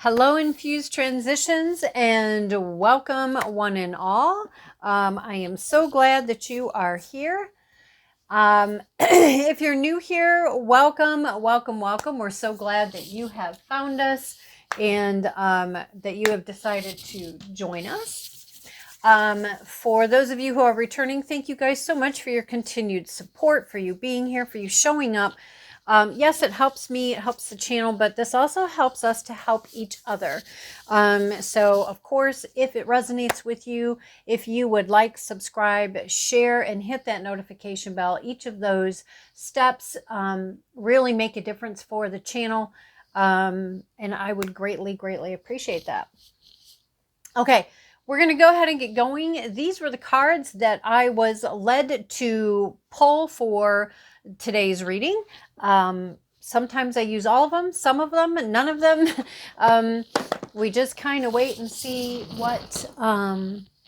Hello, Infused Transitions, and welcome one and all. I am so glad that you are here. If you're new here, welcome, welcome, welcome. We're so glad that you have found us and that you have decided to join us. For those of you who are returning, thank you guys so much for your continued support, for you being here, for you showing up. Yes, it helps me, it helps the channel, but this also helps us to help each other. So of course, if it resonates with you, if you would like, subscribe, share, and hit that notification bell, each of those steps really make a difference for the channel. And I would greatly, greatly appreciate that. Okay. We're going to go ahead and get going. These were the cards that I was led to pull for today's reading. Sometimes I use all of them, some of them, none of them. We just kind of wait and see what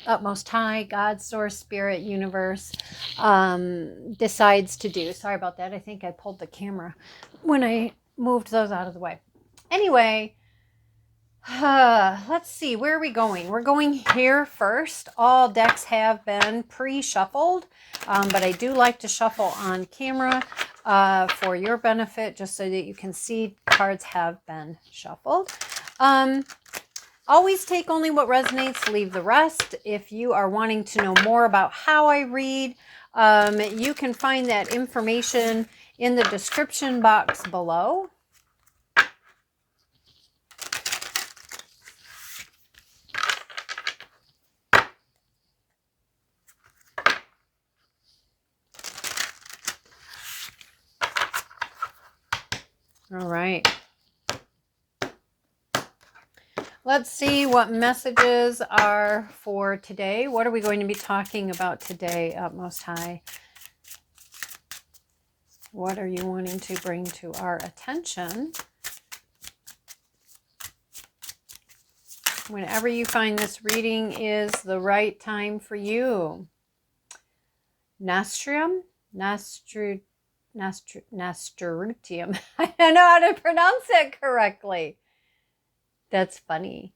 Utmost High, God, Source, Spirit, Universe decides to do. Sorry about that. I think I pulled the camera when I moved those out of the way. Anyway, let's see, where are we going? We're going here first. All decks have been pre-shuffled, but I do like to shuffle on camera for your benefit, just so that you can see cards have been shuffled. Always take only what resonates, leave the rest. If you are wanting to know more about how I read, you can find that information in the description box below. All right. Let's see what messages are for today. What are we going to be talking about today, Utmost High? What are you wanting to bring to our attention? Whenever you find this reading is the right time for you. Nastrium? Nasturtium. I don't know how to pronounce it correctly. That's funny.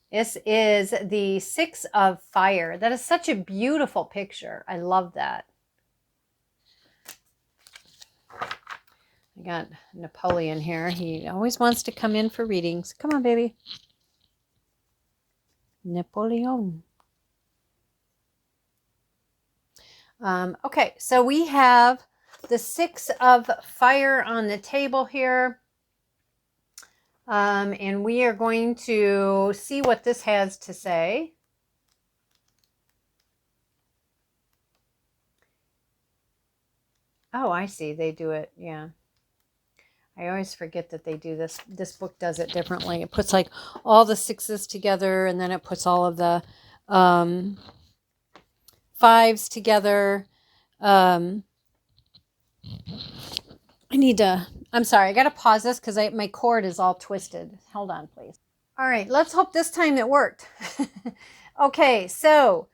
This is the Six of Fire. That is such a beautiful picture. I love that. I got Napoleon here. He always wants to come in for readings. Come on, baby. Napoleon. Okay, so we have the Six of Fire on the table here. And we are going to see what this has to say. Oh, I see. They do it. Yeah. I always forget that they do this. This book does it differently. It puts like all the sixes together, and then it puts all of the fives together. I need to, I'm sorry, I got to pause this because my cord is all twisted. Hold on, please. All right, let's hope this time it worked. Okay, so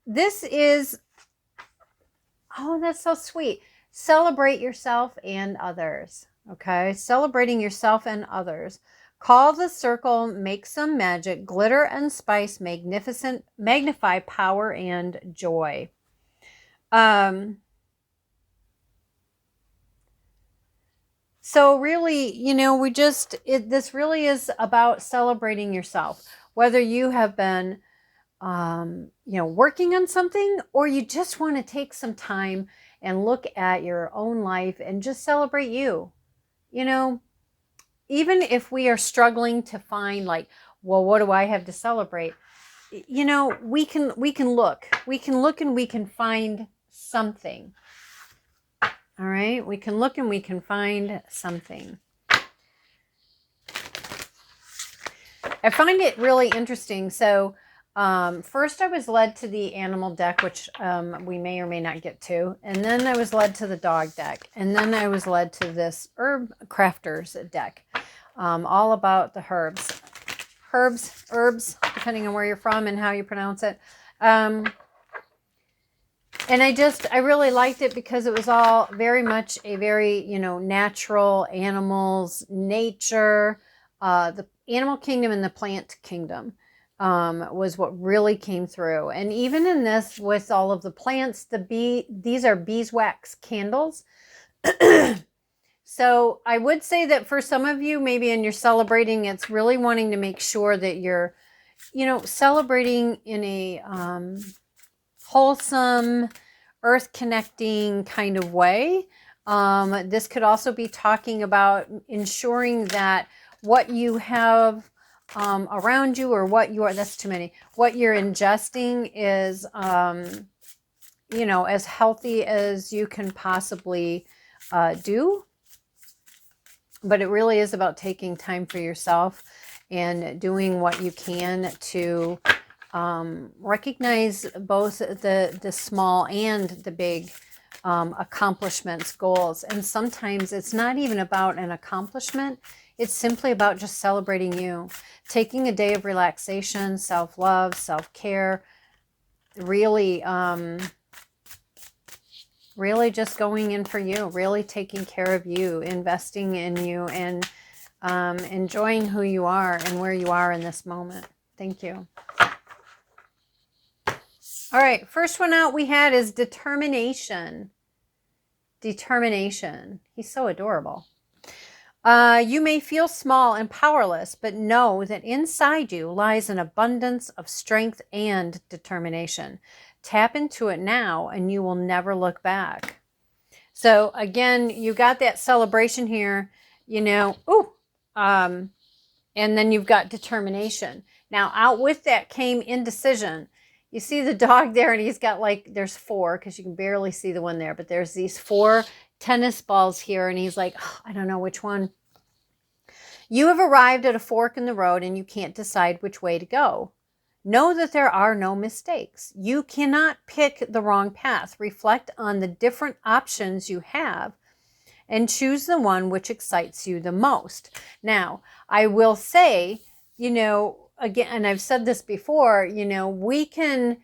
this is, oh, that's so sweet. Celebrate yourself and others. Okay, celebrating yourself and others. Call the circle, make some magic, glitter and spice, magnificent, magnify power and joy. So really, you know, this really is about celebrating yourself, whether you have been, you know, working on something, or you just want to take some time and look at your own life and just celebrate you. You know, even if we are struggling to find like, well, what do I have to celebrate? You know, we can look and we can find something. All right, we can look and we can find something. I find it really interesting. So first I was led to the animal deck, which we may or may not get to. And then I was led to the dog deck. And then I was led to this herb crafters deck. All about the herbs, depending on where you're from and how you pronounce it. And I really liked it because it was all very much a very, you know, natural, animals, nature, the animal kingdom and the plant kingdom was what really came through. And even in this, with all of the plants, these are beeswax candles. So I would say that for some of you, maybe in your celebrating, it's really wanting to make sure that you're, celebrating in a wholesome, earth connecting kind of way. This could also be talking about ensuring that what you have around you, or that's too many, what you're ingesting is, as healthy as you can possibly do. But it really is about taking time for yourself and doing what you can to recognize both the small and the big accomplishments, goals. And sometimes it's not even about an accomplishment. It's simply about just celebrating you, taking a day of relaxation, self-love, self-care, really, really just going in for you, really taking care of you, investing in you, and enjoying who you are and where you are in this moment. Thank you. All right, first one out we had is determination. Determination. He's so adorable. You may feel small and powerless, but know that inside you lies an abundance of strength and determination. Tap into it now and you will never look back. So again, you got that celebration here, and then you've got determination. Now out with that came indecision. You see the dog there, and he's got there's 4, because you can barely see the one there, but there's these 4 tennis balls here, and he's like, oh, I don't know which one. You have arrived at a fork in the road and you can't decide which way to go. Know that there are no mistakes. You cannot pick the wrong path. Reflect on the different options you have and choose the one which excites you the most. Now, I will say, again, and I've said this before, we can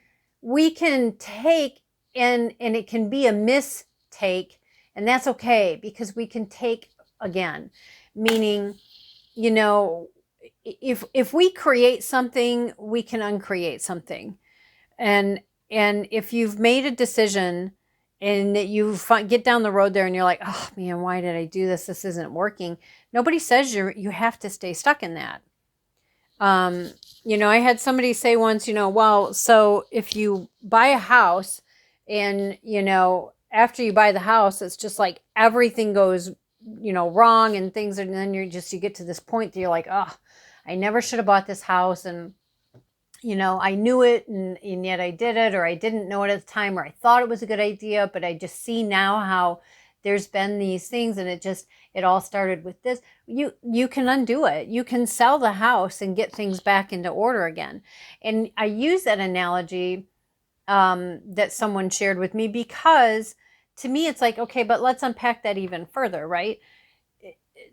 take and it can be a mistake, and that's okay, because we can take again, meaning, if we create something, we can uncreate something. And if you've made a decision and you get down the road there and you're like, oh man, why did I do this? This isn't working. Nobody says you have to stay stuck in that. I had somebody say once, well, so if you buy a house and, after you buy the house, it's just like everything goes, wrong and things. And then you get to this point that you're like, oh, I never should have bought this house. And, I knew it and yet I did it, or I didn't know it at the time, or I thought it was a good idea, but I just see now how there's been these things, and it all started with this. You can undo it. You can sell the house and get things back into order again. And I use that analogy that someone shared with me, because to me it's like, okay, but let's unpack that even further, right?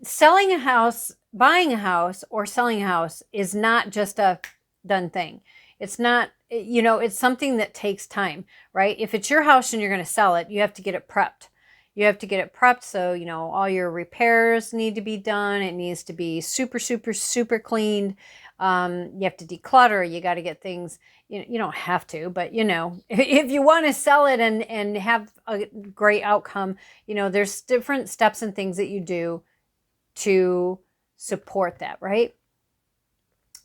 Selling a house, buying a house, or selling a house is not just a done thing. It's not, it's something that takes time, right? If it's your house and you're going to sell it, you have to get it prepped. You have to get it prepped. So, all your repairs need to be done. It needs to be super, super, super cleaned. You have to declutter. You got to get things, you don't have to, but if you want to sell it and have a great outcome, there's different steps and things that you do to support that, right?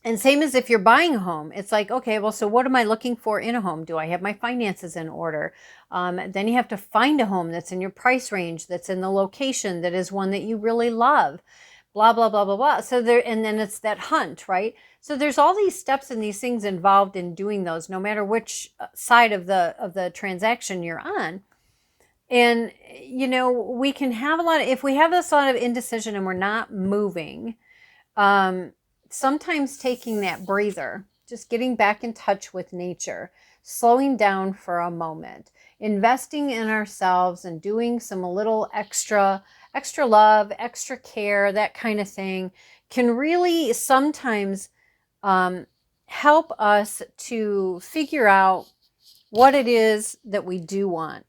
And same as if you're buying a home, it's like, okay, well, so what am I looking for in a home? Do I have my finances in order? Then you have to find a home that's in your price range, that's in the location, that is one that you really love, blah, blah, blah, blah, blah. So and then it's that hunt, right? So there's all these steps and these things involved in doing those, no matter which side of the transaction you're on. And, we can have if we have this lot of indecision and we're not moving, sometimes taking that breather, just getting back in touch with nature, slowing down for a moment, investing in ourselves and doing some little extra love, extra care, that kind of thing, can really sometimes help us to figure out what it is that we do want,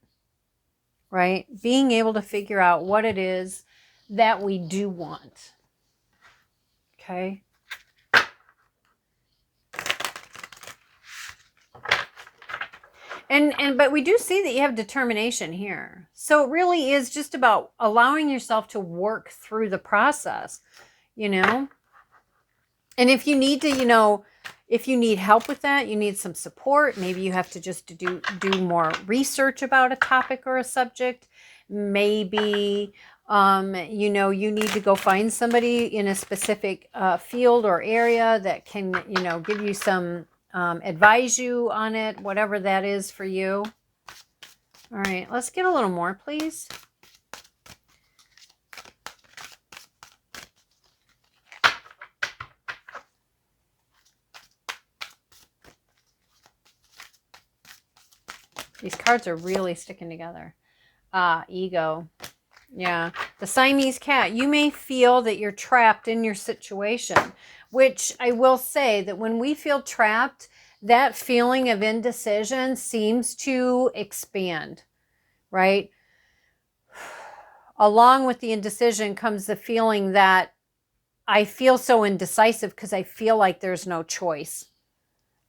right? Being able to figure out what it is that we do want. Okay. But we do see that you have determination here. So it really is just about allowing yourself to work through the process, you know? And if you need to, if you need help with that, you need some support, maybe you have to just do more research about a topic or a subject. Maybe, you need to go find somebody in a specific field or area that can, give you some, advise you on it, whatever that is for you. All right, let's get a little more, please. These cards are really sticking together. Ego. Yeah. The Siamese cat. You may feel that you're trapped in your situation, which I will say that when we feel trapped, that feeling of indecision seems to expand, right? Along with the indecision comes the feeling that I feel so indecisive because I feel like there's no choice.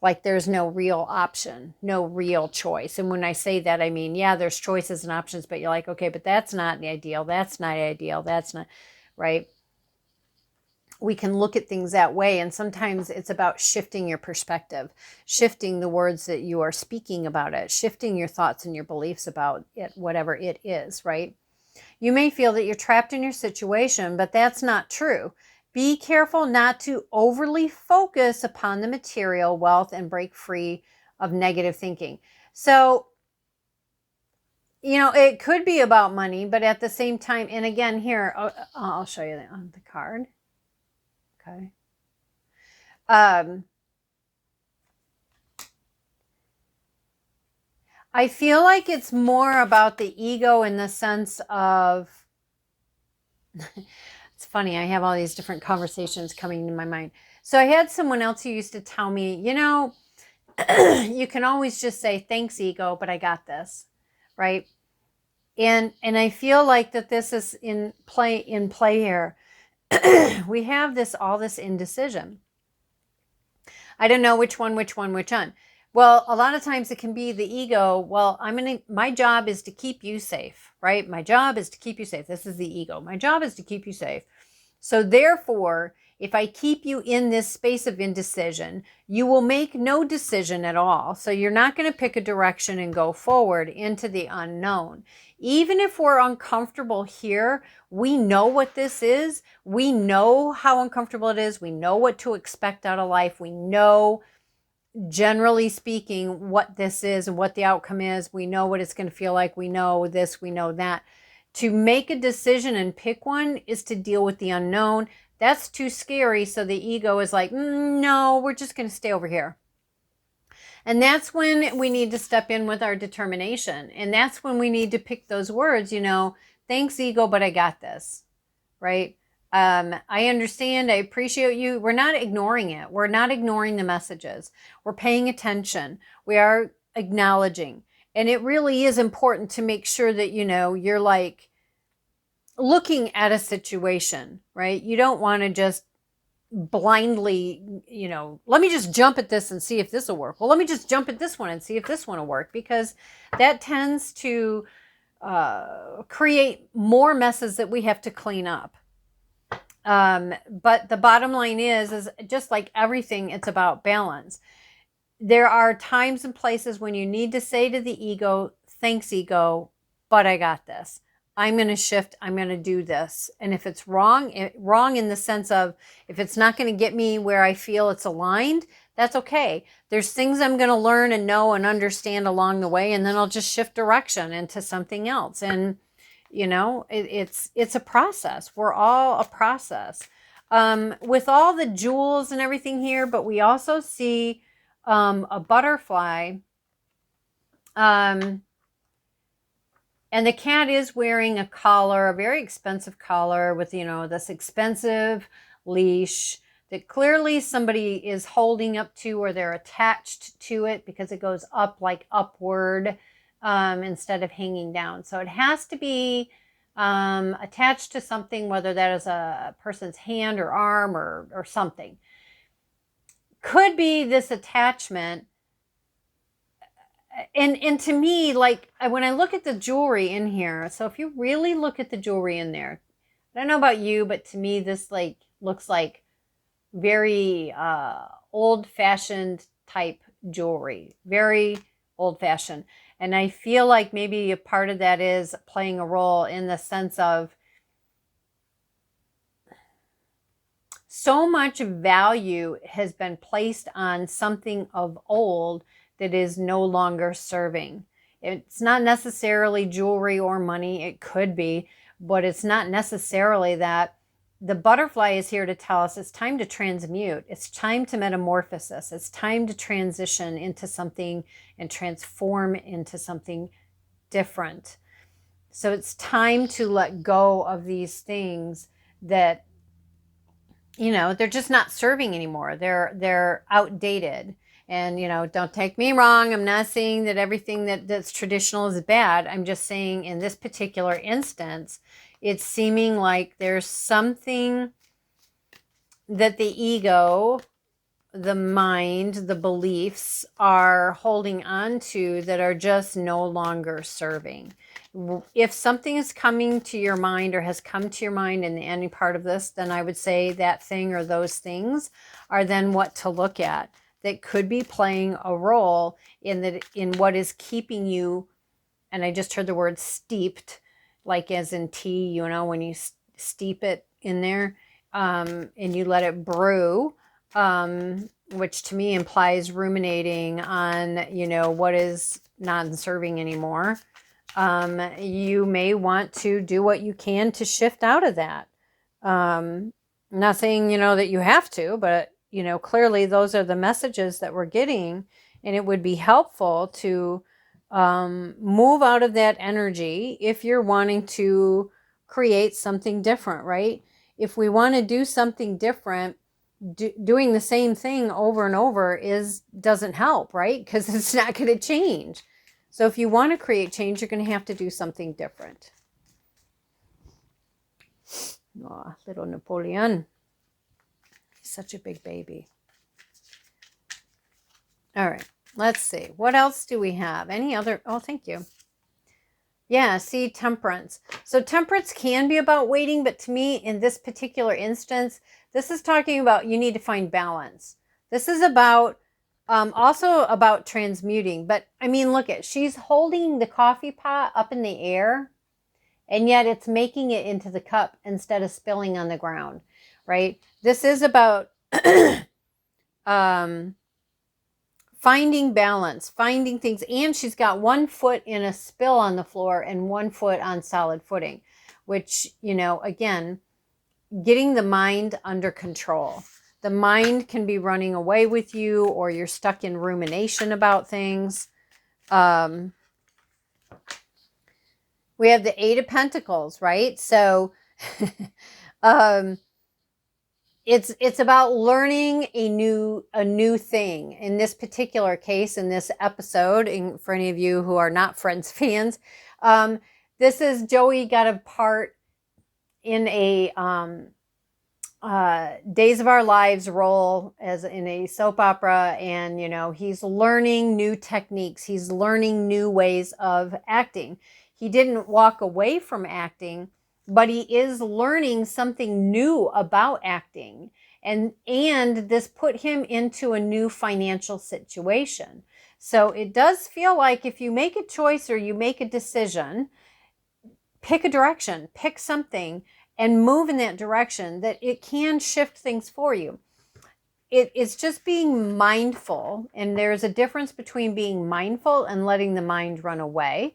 Like there's no real option, no real choice. And when I say that, I mean, yeah, there's choices and options, but you're like, okay, but that's not the ideal. That's not ideal. That's not, right? We can look at things that way. And sometimes it's about shifting your perspective, shifting the words that you are speaking about it, shifting your thoughts and your beliefs about it, whatever it is, right? You may feel that you're trapped in your situation, but that's not true. Be careful not to overly focus upon the material wealth and break free of negative thinking. So, it could be about money, but at the same time, and again, here, I'll show you that on the card. Okay. I feel like it's more about the ego in the sense of, it's funny, I have all these different conversations coming to my mind. So I had someone else who used to tell me, you can always just say, thanks, ego, but I got this, right? And I feel like that this is in play here. We have all this indecision. I don't know which one. Well, a lot of times it can be the ego. Well, my job is to keep you safe, right? My job is to keep you safe. This is the ego. My job is to keep you safe. So therefore, if I keep you in this space of indecision, you will make no decision at all. So you're not going to pick a direction and go forward into the unknown. Even if we're uncomfortable here, we know what this is. We know how uncomfortable it is. We know what to expect out of life. We know, generally speaking, what this is and what the outcome is. We know what it's going to feel like. We know this, we know that. To make a decision and pick one is to deal with the unknown. That's too scary. So the ego is like, no, we're just going to stay over here. And that's when we need to step in with our determination. And that's when we need to pick those words, thanks, ego, but I got this, right? I understand. I appreciate you. We're not ignoring it. We're not ignoring the messages. We're paying attention. We are acknowledging. And it really is important to make sure that, you're like looking at a situation, right? You don't want to just blindly, let me just jump at this and see if this will work. Well, let me just jump at this one and see if this one will work, because that tends to create more messes that we have to clean up. But the bottom line is just like everything, it's about balance. There are times and places when you need to say to the ego, thanks, ego, but I got this. I'm going to shift. I'm going to do this. And if it's wrong in the sense of, if it's not going to get me where I feel it's aligned, that's okay. There's things I'm going to learn and know and understand along the way, and then I'll just shift direction into something else. And it's a process. We're all a process. With all the jewels and everything here, but we also see a butterfly. And the cat is wearing a collar, a very expensive collar with, this expensive leash that clearly somebody is holding up to, or they're attached to it, because it goes up, like upward, instead of hanging down. So it has to be attached to something, whether that is a person's hand or arm or something. Could be this attachment. And to me, like when I look at the jewelry in here, so if you really look at the jewelry in there, I don't know about you, but to me this like looks like very old-fashioned type jewelry, very old-fashioned. And I feel like maybe a part of that is playing a role in the sense of so much value has been placed on something of old that is no longer serving. It's not necessarily jewelry or money. It could be, but it's not necessarily that. The butterfly is here to tell us it's time to transmute. It's time to metamorphosis. It's time to transition into something and transform into something different. So it's time to let go of these things that, you know, they're just not serving anymore. They're outdated. And, you know, don't take me wrong. I'm not saying that everything that's traditional is bad. I'm just saying in this particular instance, it's seeming like there's something that the ego, the mind, the beliefs are holding on to that are just no longer serving. If something is coming to your mind or has come to your mind in any part of this, then I would say that thing or those things are then what to look at that could be playing a role in what is keeping you, and I just heard the word steeped, like as in tea, you know, when you steep it in there and you let it brew, which to me implies ruminating on, you know, what is non-serving anymore. You may want to do what you can to shift out of that. I'm not saying, you know, that you have to, but, you know, clearly those are the messages that we're getting, and it would be helpful to move out of that energy if you're wanting to create something different, right? If we want to do something different, doing the same thing over and over doesn't help, right? Because it's not going to change. So if you want to create change, you're going to have to do something different. Oh, little Napoleon. He's such a big baby. All right, let's see. What else do we have? Any other? Oh, thank you. Yeah, see, temperance. So temperance can be about waiting, but to me, in this particular instance, this is talking about you need to find balance. This is about also about transmuting. But I mean, look at, she's holding the coffee pot up in the air, and yet it's making it into the cup instead of spilling on the ground, right? This is about finding balance, finding things. And she's got 1 foot in a spill on the floor and 1 foot on solid footing, which, you know, again, getting the mind under control. The mind can be running away with you, or you're stuck in rumination about things. We have the 8 of Pentacles, right? So it's about learning a new thing. In this particular case, in this episode, and for any of you who are not Friends fans, this is Joey got a part in a Days of Our Lives role as in a soap opera, and you know, he's learning new techniques, he's learning new ways of acting. He didn't walk away from acting, but he is learning something new about acting, and this put him into a new financial situation. So it does feel like if you make a choice or you make a decision, pick a direction, pick something, and move in that direction, that it can shift things for you. It's just being mindful, and there's a difference between being mindful and letting the mind run away.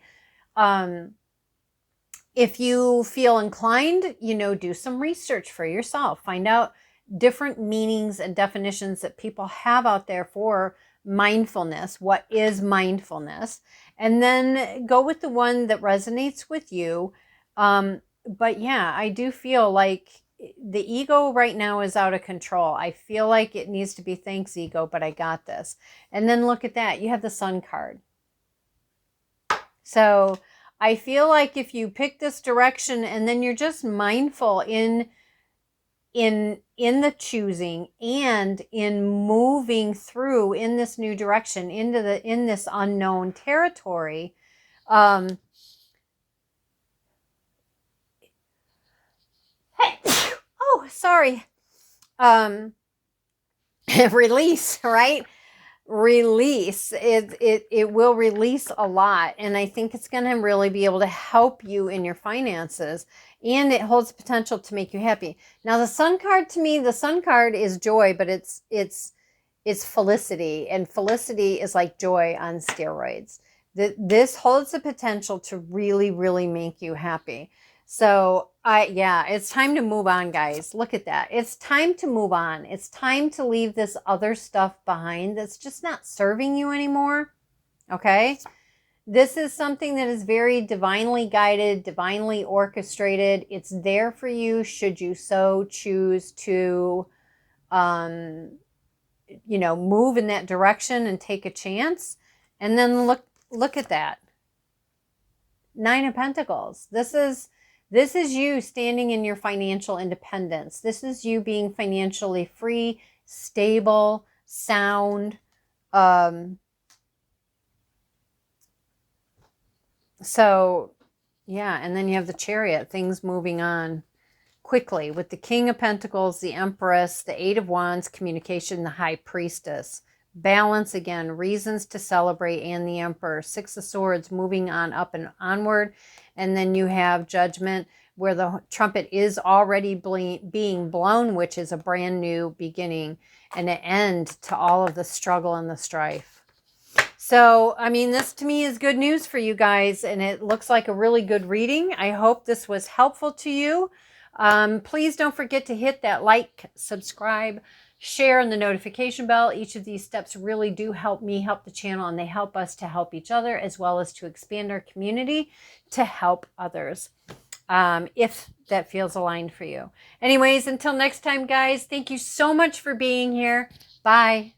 If you feel inclined, you know, do some research for yourself. Find out different meanings and definitions that people have out there for mindfulness. What is mindfulness? And then go with the one that resonates with you. But yeah, I do feel like the ego right now is out of control. I feel like it needs to be, thanks ego, but I got this. And then look at that. You have the Sun card. So I feel like if you pick this direction and then you're just mindful in the choosing and in moving through in this new direction in this unknown territory, oh, sorry, release, right? Release it will release a lot, and I think it's going to really be able to help you in your finances, and it holds potential to make you happy. Now the sun card, to me, the sun card is joy, but it's felicity, and felicity is like joy on steroids. This holds the potential to really, really make you happy. So yeah, it's time to move on, guys. Look at that. It's time to move on. It's time to leave this other stuff behind that's just not serving you anymore. Okay. This is something that is very divinely guided, divinely orchestrated. It's there for you should you so choose to, move in that direction and take a chance. And then look at that. 9 of Pentacles. This is you standing in your financial independence. This is you being financially free, stable, sound. So, yeah, and then you have the Chariot, things moving on quickly with the King of Pentacles, the Empress, the Eight of Wands, communication, the High Priestess. Balance again, reasons to celebrate, and the Emperor. 6 of Swords, moving on up and onward. And then you have Judgment, where the trumpet is already being blown, which is a brand new beginning and an end to all of the struggle and the strife. So, I mean, this to me is good news for you guys, and it looks like a really good reading. I hope this was helpful to you. Please don't forget to hit that like, subscribe, share, and the notification bell. Each of these steps really do help me help the channel, and they help us to help each other, as well as to expand our community to help others, if that feels aligned for you. Anyways, until next time, guys, thank you so much for being here. Bye.